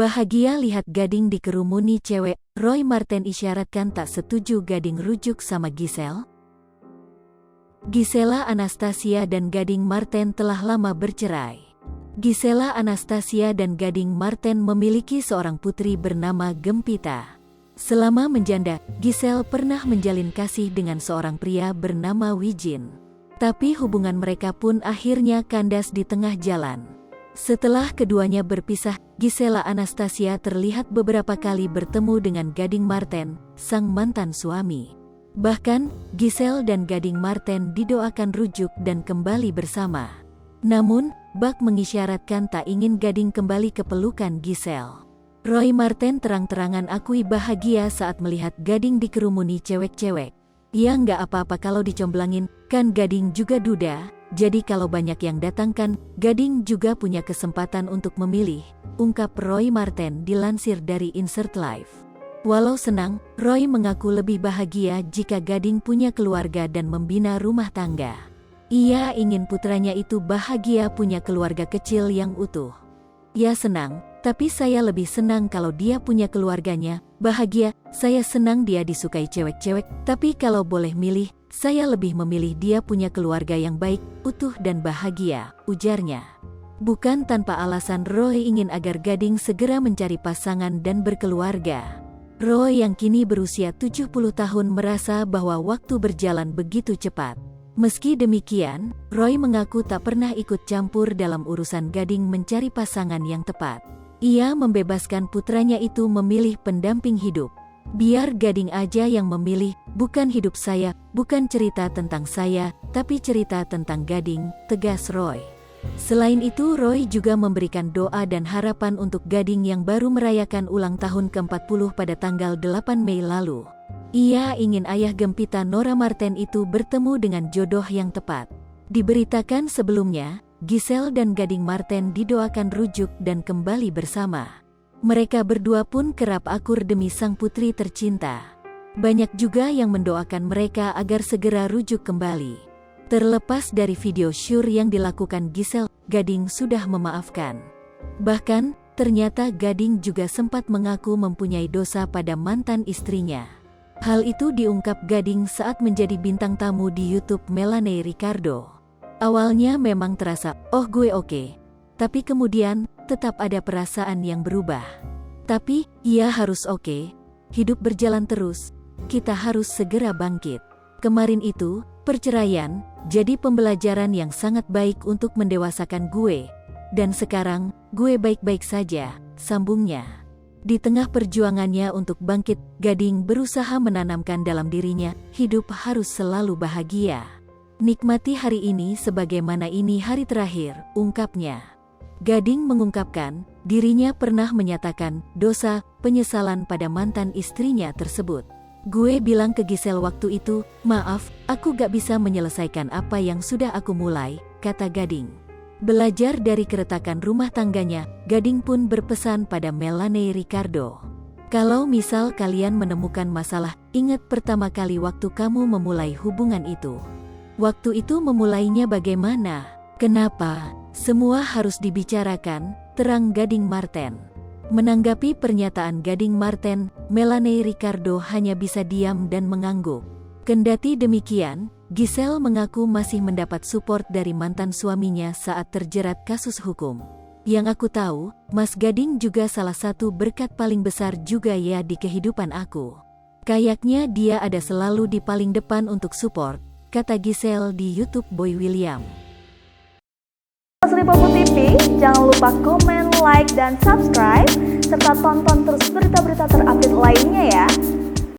Bahagia lihat Gading dikerumuni cewek, Roy Marten isyaratkan tak setuju Gading rujuk sama Giselle. Gisela Anastasia dan Gading Marten telah lama bercerai. Gisela Anastasia dan Gading Marten memiliki seorang putri bernama Gempita. Selama menjanda, Giselle pernah menjalin kasih dengan seorang pria bernama Wijin. Tapi hubungan mereka pun akhirnya kandas di tengah jalan. Setelah keduanya berpisah, Gisela Anastasia terlihat beberapa kali bertemu dengan Gading Marten, sang mantan suami. Bahkan, Giselle dan Gading Marten didoakan rujuk dan kembali bersama. Namun, Bak mengisyaratkan tak ingin Gading kembali ke pelukan Giselle. Roy Marten terang-terangan akui bahagia saat melihat Gading dikerumuni cewek-cewek. "Ya nggak apa-apa kalau dicomblangin, kan Gading juga duda. Jadi kalau banyak yang datangkan, Gading juga punya kesempatan untuk memilih," ungkap Roy Marten dilansir dari Insert Live. Walau senang, Roy mengaku lebih bahagia jika Gading punya keluarga dan membina rumah tangga. Ia ingin putranya itu bahagia punya keluarga kecil yang utuh. "Ya senang, tapi saya lebih senang kalau dia punya keluarganya bahagia. Saya senang dia disukai cewek-cewek, tapi kalau boleh milih, saya lebih memilih dia punya keluarga yang baik, utuh dan bahagia," ujarnya. Bukan tanpa alasan Roy ingin agar Gading segera mencari pasangan dan berkeluarga. Roy yang kini berusia 70 tahun merasa bahwa waktu berjalan begitu cepat. Meski demikian, Roy mengaku tak pernah ikut campur dalam urusan Gading mencari pasangan yang tepat. Ia membebaskan putranya itu memilih pendamping hidup. "Biar Gading aja yang memilih, bukan hidup saya, bukan cerita tentang saya, tapi cerita tentang Gading," tegas Roy. Selain itu, Roy juga memberikan doa dan harapan untuk Gading yang baru merayakan ulang tahun ke-40 pada tanggal 8 Mei lalu. Ia ingin ayah Gempita Nora Marten itu bertemu dengan jodoh yang tepat. Diberitakan sebelumnya, Giselle dan Gading Marten didoakan rujuk dan kembali bersama. Mereka berdua pun kerap akur demi sang putri tercinta. Banyak juga yang mendoakan mereka agar segera rujuk kembali. Terlepas dari video syur yang dilakukan Giselle, Gading sudah memaafkan. Bahkan, ternyata Gading juga sempat mengaku mempunyai dosa pada mantan istrinya. Hal itu diungkap Gading saat menjadi bintang tamu di YouTube Melanie Ricardo. Awalnya memang terasa, "Oh gue oke." Tapi kemudian, tetap ada perasaan yang berubah. "Tapi, ia harus oke. Hidup berjalan terus. Kita harus segera bangkit. Kemarin itu, perceraian, jadi pembelajaran yang sangat baik untuk mendewasakan gue. Dan sekarang, gue baik-baik saja," sambungnya. Di tengah perjuangannya untuk bangkit, Gading berusaha menanamkan dalam dirinya, hidup harus selalu bahagia. "Nikmati hari ini sebagaimana ini hari terakhir," ungkapnya. Gading mengungkapkan, dirinya pernah menyatakan dosa, penyesalan pada mantan istrinya tersebut. "Gue bilang ke Giselle waktu itu, maaf, aku gak bisa menyelesaikan apa yang sudah aku mulai," kata Gading. Belajar dari keretakan rumah tangganya, Gading pun berpesan pada Melanie Ricardo. "Kalau misal kalian menemukan masalah, ingat pertama kali waktu kamu memulai hubungan itu. Waktu itu memulainya bagaimana? Kenapa? Semua harus dibicarakan," terang Gading Marten. Menanggapi pernyataan Gading Marten, Melanie Ricardo hanya bisa diam dan mengangguk. Kendati demikian, Giselle mengaku masih mendapat support dari mantan suaminya saat terjerat kasus hukum. "Yang aku tahu, Mas Gading juga salah satu berkat paling besar juga ya di kehidupan aku. Kayaknya dia ada selalu di paling depan untuk support," kata Giselle di YouTube Boy William. Lipo TV, jangan lupa komen, like, dan subscribe, serta tonton terus berita-berita terupdate lainnya ya.